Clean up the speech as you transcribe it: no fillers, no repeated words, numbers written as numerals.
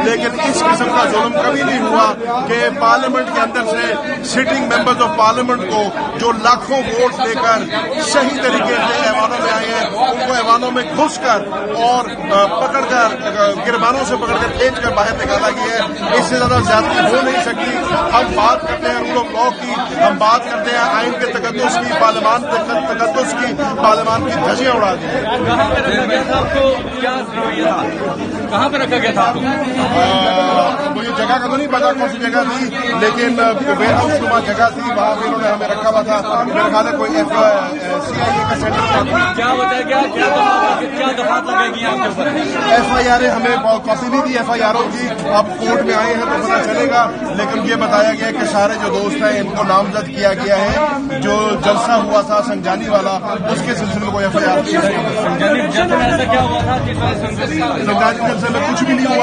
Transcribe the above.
لیکن اس قسم کا ظلم کبھی نہیں ہوا کہ پارلیمنٹ کے اندر سے سٹنگ ممبرز آف پارلیمنٹ کو جو لاکھوں ووٹ لے کر صحیح طریقے سے ایوانوں میں آئے ہیں ان کو ایوانوں میں گھس کر اور پکڑ کر گربانوں سے پکڑ کر کھینچ کر باہر نکالا گیا ہے. اس سے زیادہ زیادتی ہو نہیں سکی. ہم بات کرتے ہیں رول آف لا کی, ہم بات کرتے ہیں آئین کے تقدس کی, پارلیمان کے تقدس کی, پارلیمان کی دھجیاں اڑا دی. کہاں پہ رکھا گیا تھا آپ کو؟ کیا تھا کہاں پہ رکھا گیا تھا آپ کو؟ مجھے جگہ کا تو نہیں پتا کون سی جگہ تھی, لیکن ویئر ہاؤس نما جگہ تھی, وہاں پہ انہوں نے ہمیں رکھا ہوا تھا. میرا خیال ہے کوئی CIA کا سینٹر تھا. کیا بتایا گیا کیا دفعات لگے گی آپ کے اوپر؟ FIR ہمیں کاپی نہیں دی FIR کی. اب کورٹ میں آئے ہیں تو پتہ چلے گا, لیکن یہ بتایا گیا کہ سارے جو دوست ہیں ان کو نامزد کیا گیا ہے. جو جلسہ ہوا تھا سنجانی والا, اس کے سلسلے میں کوئی FIR نہیں. سنجانی جلسے میں ایسا کیا ہوا تھا؟ سنجانی جلسے میں کچھ بھی نہیں ہوا.